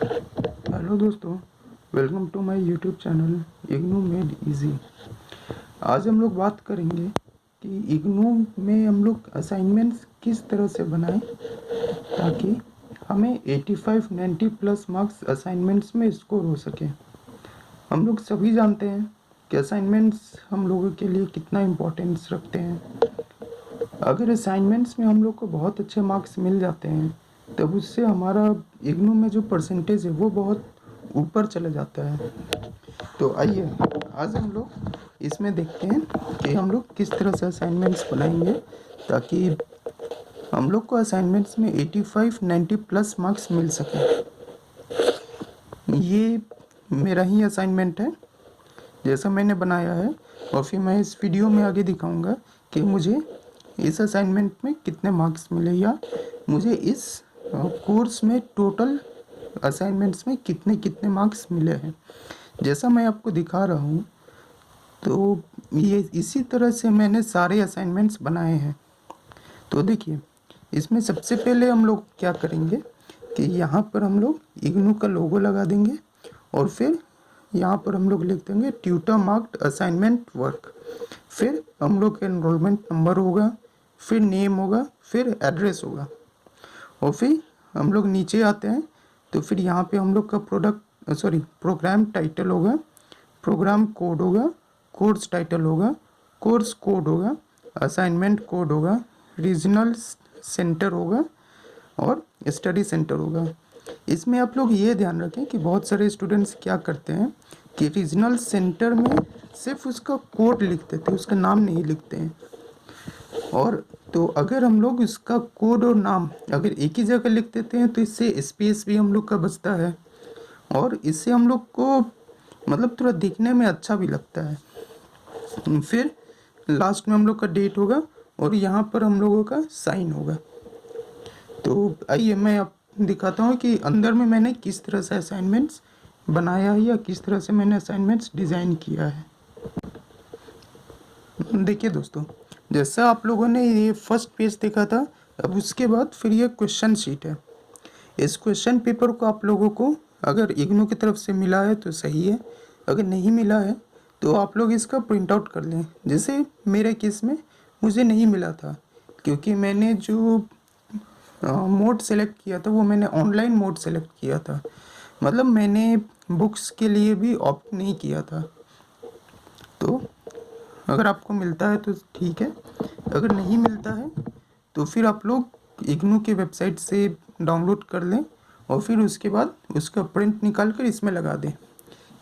Hello दोस्तों, welcome to my YouTube channel IGNOU made easy. आज हम लोग बात करेंगे कि इग्नू में हम लोग असाइनमेंट्स किस तरह से बनाएं ताकि हमें 85 90 प्लस मार्क्स असाइनमेंट्स में स्कोर हो सके। हम लोग सभी जानते हैं कि असाइनमेंट्स हम लोगों के लिए कितना इम्पोर्टेंस रखते हैं। अगर असाइनमेंट्स में हम लोग को बहुत अच्छे मार्क्स मिल जाते हैं तब उससे हमारा इग्नू में जो परसेंटेज है वो बहुत ऊपर चला जाता है। तो आइए आज हम लोग इसमें देखते हैं कि हम लोग किस तरह से असाइनमेंट्स बनाएंगे ताकि हम लोग को असाइनमेंट्स में 85 90 प्लस मार्क्स मिल सके। ये मेरा ही असाइनमेंट है जैसा मैंने बनाया है, और फिर मैं इस वीडियो में आगे दिखाऊंगा कि मुझे इस असाइनमेंट में कितने मार्क्स मिले या मुझे इस कोर्स में टोटल असाइनमेंट्स में कितने कितने मार्क्स मिले हैं। जैसा मैं आपको दिखा रहा हूँ तो ये इसी तरह से मैंने सारे असाइनमेंट्स बनाए हैं। तो देखिए, इसमें सबसे पहले हम लोग क्या करेंगे कि यहाँ पर हम लोग इग्नू का लोगो लगा देंगे और फिर यहाँ पर हम लोग लिख देंगे ट्यूटर मार्क्ड असाइनमेंट वर्क। फिर हम लोग का एनरोलमेंट नंबर होगा, फिर नेम होगा, फिर एड्रेस होगा, और फिर हम लोग नीचे आते हैं तो फिर यहाँ पे हम लोग का प्रोग्राम टाइटल होगा, प्रोग्राम कोड होगा, कोर्स टाइटल होगा, कोर्स कोड होगा, असाइनमेंट कोड होगा, रीजनल सेंटर होगा और स्टडी सेंटर होगा। इसमें आप लोग ये ध्यान रखें कि बहुत सारे स्टूडेंट्स क्या करते हैं कि रीजनल सेंटर में सिर्फ उसका कोड लिख देते हैं, उसका नाम नहीं लिखते हैं। और तो अगर हम लोग इसका कोड और नाम अगर एक ही जगह लिख देते हैं तो इससे स्पेस भी हम लोग का बचता है और इससे हम लोग को मतलब थोड़ा दिखने में अच्छा भी लगता है। फिर लास्ट में हम लोग का डेट होगा और यहाँ पर हम लोगों का साइन होगा। तो आइए मैं आप दिखाता हूँ कि अंदर में मैंने किस तरह से असाइनमेंट्स बनाया है या किस तरह से मैंने असाइनमेंट्स डिज़ाइन किया है। देखिए दोस्तों, जैसा आप लोगों ने ये फर्स्ट पेज देखा था, अब उसके बाद फिर ये क्वेश्चन शीट है। इस क्वेश्चन पेपर को आप लोगों को अगर इग्नू की तरफ से मिला है तो सही है, अगर नहीं मिला है तो आप लोग इसका प्रिंट आउट कर लें। जैसे मेरे केस में मुझे नहीं मिला था क्योंकि मैंने जो मोड सेलेक्ट किया था वो मैंने ऑनलाइन मोड सेलेक्ट किया था, मतलब मैंने बुक्स के लिए भी ऑप्ट नहीं किया था। तो अगर आपको मिलता है तो ठीक है, अगर नहीं मिलता है तो फिर आप लोग इग्नू की वेबसाइट से डाउनलोड कर लें और फिर उसके बाद उसका प्रिंट निकाल कर इसमें लगा दें।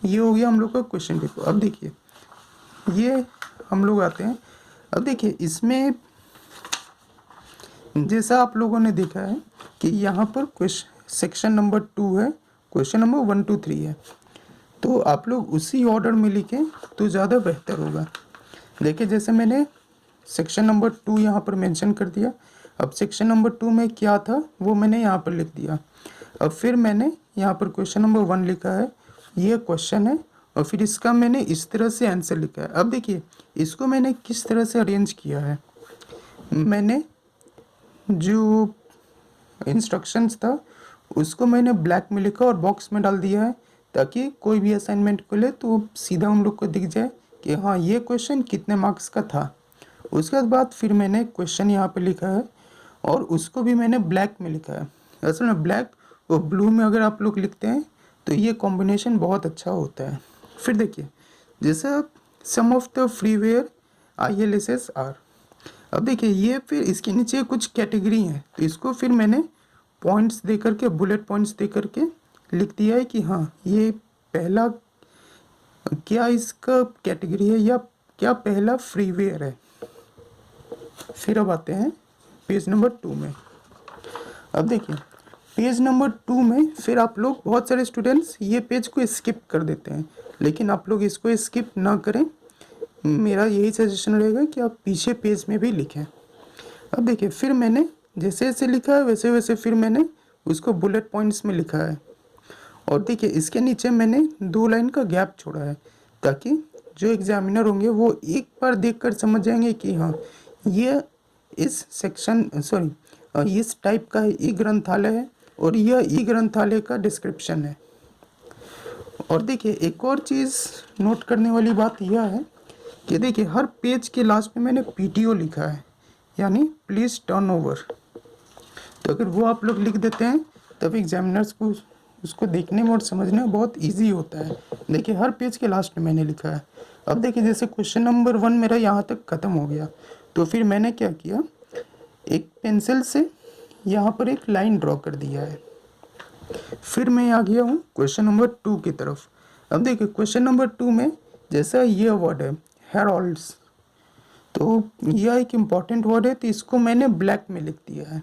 ये हो गया हम लोग का क्वेश्चन पेपर। अब देखिए, ये हम लोग आते हैं। अब देखिए, इसमें जैसा आप लोगों ने देखा है कि यहाँ पर सेक्शन नंबर 2 है, क्वेश्चन नंबर 1 2 3 है, तो आप लोग उसी ऑर्डर में लिखें तो ज़्यादा बेहतर होगा। देखिए, जैसे मैंने सेक्शन नंबर 2 यहाँ पर मेंशन कर दिया। अब सेक्शन नंबर 2 में क्या था वो मैंने यहाँ पर लिख दिया। अब फिर मैंने यहाँ पर क्वेश्चन नंबर 1 लिखा है, ये क्वेश्चन है, और फिर इसका मैंने इस तरह से आंसर लिखा है। अब देखिए, इसको मैंने किस तरह से अरेंज किया है। मैंने जो इंस्ट्रक्शंस था उसको मैंने ब्लैक में लिखा और बॉक्स में डाल दिया है ताकि कोई भी असाइनमेंट को ले तो सीधा उन लोग को दिख जाए कि हाँ ये क्वेश्चन कितने मार्क्स का था। उसके बाद फिर मैंने क्वेश्चन यहाँ पे लिखा है और उसको भी मैंने ब्लैक में लिखा है। असल में ब्लैक और ब्लू में अगर आप लोग लिखते हैं तो ये कॉम्बिनेशन बहुत अच्छा होता है। फिर देखिए, जैसे some of the freeware ILSS are. अब देखिए, ये फिर इसके नीचे कुछ कैटेगरी हैं तो इसको फिर मैंने पॉइंट्स दे करके, बुलेट पॉइंट्स दे करके लिख दिया है कि हाँ ये पहला क्या इसका कैटेगरी है या क्या पहला फ्रीवेयर है। फिर अब आते हैं पेज नंबर 2 में। अब देखिए, पेज नंबर 2 में फिर आप लोग, बहुत सारे स्टूडेंट्स ये पेज को स्किप कर देते हैं, लेकिन आप लोग इसको स्किप ना करें। मेरा यही सजेशन रहेगा कि आप पीछे पेज में भी लिखें। अब देखिए, फिर मैंने जैसे जैसे लिखा है वैसे वैसे फिर मैंने उसको बुलेट पॉइंट्स में लिखा है। और देखिए, इसके नीचे मैंने 2 लाइन का गैप छोड़ा है ताकि जो एग्जामिनर होंगे वो एक बार देखकर समझ जाएंगे कि हाँ ये इस टाइप का ये ग्रंथालय है और यह ई ग्रंथालय का डिस्क्रिप्शन है। और देखिए एक और चीज़ नोट करने वाली बात यह है कि देखिए हर पेज के लास्ट में मैंने पीटीओ लिखा है, यानी प्लीज़ टर्न ओवर। तो अगर वो आप लोग लिख देते हैं तब एग्जामिनर्स को उसको देखने में और समझने में बहुत इजी होता है। देखिए हर पेज के लास्ट में मैंने लिखा है। अब देखिए जैसे क्वेश्चन नंबर 1 मेरा यहाँ तक ख़त्म हो गया, तो फिर मैंने क्या किया, एक पेंसिल से यहाँ पर एक लाइन ड्रॉ कर दिया है। फिर मैं आ गया हूँ क्वेश्चन नंबर 2 की तरफ। अब देखिए क्वेश्चन नंबर 2 में जैसा ये वर्ड है हेरोल्ड्स, तो यह एक इम्पॉर्टेंट वर्ड है, तो इसको मैंने ब्लैक में लिख दिया है।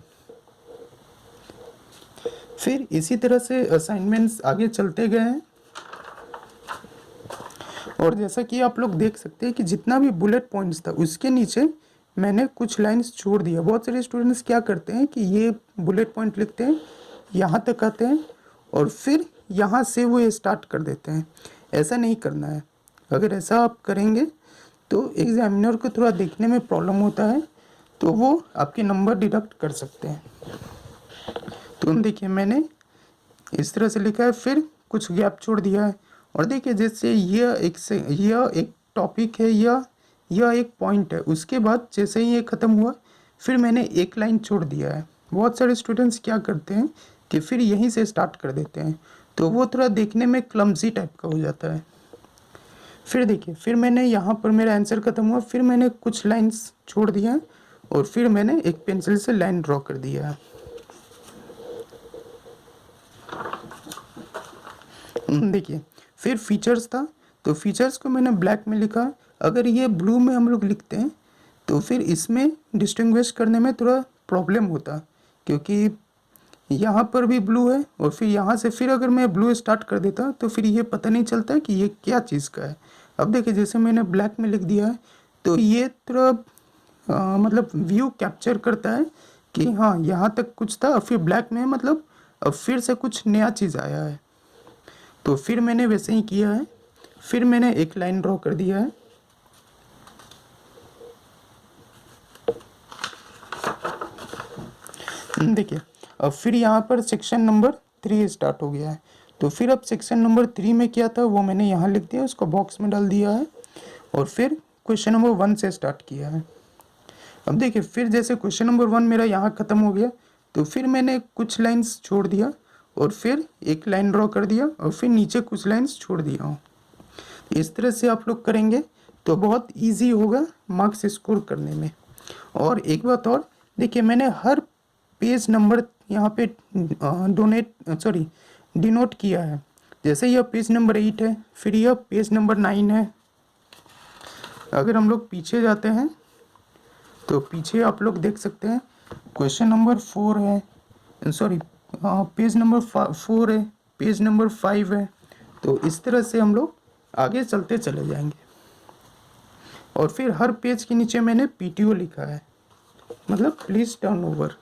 फिर इसी तरह से असाइनमेंट्स आगे चलते गए हैं, और जैसा कि आप लोग देख सकते हैं कि जितना भी बुलेट पॉइंट्स था उसके नीचे मैंने कुछ लाइंस छोड़ दिया। बहुत सारे स्टूडेंट्स क्या करते हैं कि ये बुलेट पॉइंट लिखते हैं, यहाँ तक आते हैं और फिर यहाँ से वो स्टार्ट कर देते हैं। ऐसा नहीं करना है। अगर ऐसा आप करेंगे तो एग्जामिनर को थोड़ा देखने में प्रॉब्लम होता है, तो वो आपके नंबर डिडक्ट कर सकते हैं। तो देखिए मैंने इस तरह से लिखा है, फिर कुछ गैप छोड़ दिया है। और देखिए जैसे यह एक टॉपिक है, यह एक पॉइंट है, उसके बाद जैसे ही ये ख़त्म हुआ फिर मैंने एक लाइन छोड़ दिया है। बहुत सारे स्टूडेंट्स क्या करते हैं कि फिर यहीं से स्टार्ट कर देते हैं, तो वो थोड़ा देखने में क्लमजी टाइप का हो जाता है। फिर देखिए फिर मैंने यहाँ पर मेरा आंसर ख़त्म हुआ, फिर मैंने कुछ लाइन्स छोड़ दिया है और फिर मैंने एक पेंसिल से लाइन ड्रॉ कर दिया है। देखिए फिर फीचर्स था, तो फीचर्स को मैंने ब्लैक में लिखा। अगर ये ब्लू में हम लोग लिखते हैं तो फिर इसमें डिस्टिंग्विश करने में थोड़ा प्रॉब्लम होता, क्योंकि यहाँ पर भी ब्लू है और फिर यहाँ से फिर अगर मैं ब्लू स्टार्ट कर देता तो फिर ये पता नहीं चलता कि ये क्या चीज़ का है। अब देखिए जैसे मैंने ब्लैक में लिख दिया है तो ये थोड़ा मतलब व्यू कैप्चर करता है कि हाँ यहाँ तक कुछ था, फिर ब्लैक में मतलब अब फिर से कुछ नया चीज़ आया है। तो फिर मैंने वैसे ही किया है, फिर मैंने एक लाइन ड्रॉ कर दिया है। देखिए अब फिर यहाँ पर सेक्शन नंबर 3 स्टार्ट हो गया है, तो फिर अब सेक्शन नंबर 3 में क्या था वो मैंने यहाँ लिख दिया, उसको बॉक्स में डाल दिया है और फिर क्वेश्चन नंबर 1 से स्टार्ट किया है। अब देखिए फिर जैसे क्वेश्चन नंबर 1 मेरा यहाँ ख़त्म हो गया, तो फिर मैंने कुछ लाइंस छोड़ दिया और फिर एक लाइन ड्रॉ कर दिया और फिर नीचे कुछ लाइंस छोड़ दिया हूँ। इस तरह से आप लोग करेंगे तो बहुत इजी होगा मार्क्स स्कोर करने में। और एक बात और, देखिए मैंने हर पेज नंबर यहाँ पे डिनोट किया है। जैसे यह पेज नंबर 8 है, फिर यह पेज नंबर 9 है। अगर हम लोग पीछे जाते हैं तो पीछे आप लोग देख सकते हैं क्वेश्चन नंबर 4 है, पेज नंबर 4 है, पेज नंबर 5 है। तो इस तरह से हम लोग आगे चलते चले जाएंगे। और फिर हर पेज के नीचे मैंने पीटीओ लिखा है, मतलब प्लीज़ टर्न ओवर।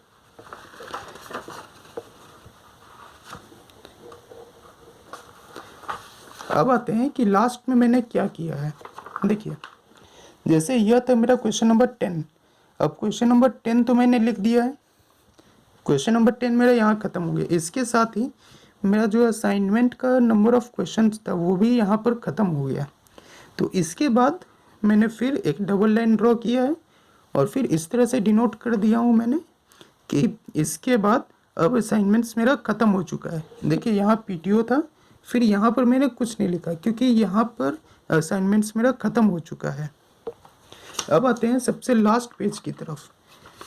अब आते हैं कि लास्ट में मैंने क्या किया है। देखिए जैसे यह था मेरा क्वेश्चन नंबर 10। अब क्वेश्चन नंबर 10 तो मैंने लिख दिया है, क्वेश्चन नंबर 10 मेरा यहाँ ख़त्म हो गया। इसके साथ ही मेरा जो असाइनमेंट का नंबर ऑफ क्वेश्चंस था वो भी यहाँ पर ख़त्म हो गया। तो इसके बाद मैंने फिर एक डबल लाइन ड्रॉ किया है और फिर इस तरह से डिनोट कर दिया हूँ मैंने कि इसके बाद अब असाइनमेंट्स मेरा ख़त्म हो चुका है। देखिए यहाँ पीटीओ था, फिर यहाँ पर मैंने कुछ नहीं लिखा क्योंकि यहाँ पर असाइनमेंट्स मेरा ख़त्म हो चुका है। अब आते हैं सबसे लास्ट पेज की तरफ।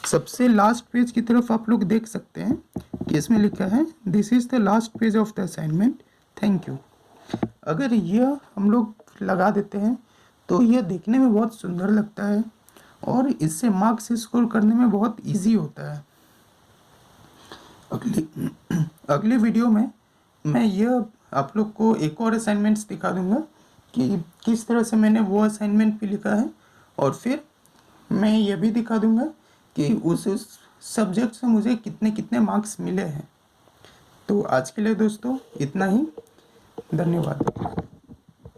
सबसे लास्ट पेज की तरफ आप लोग देख सकते हैं कि इसमें लिखा है this is the last page of the assignment, thank you. अगर यह हम लोग लगा देते हैं तो यह देखने में बहुत सुंदर लगता है और इससे मार्क्स स्कोर करने में बहुत इजी होता है। अगली वीडियो में मैं यह आप लोग को एक और असाइनमेंट्स दिखा दूंगा कि किस तरह से मैंने वो असाइनमेंट भी लिखा है, और फिर मैं ये भी दिखा दूंगा कि उस सब्जेक्ट से मुझे कितने कितने मार्क्स मिले हैं। तो आज के लिए दोस्तों इतना ही, धन्यवाद।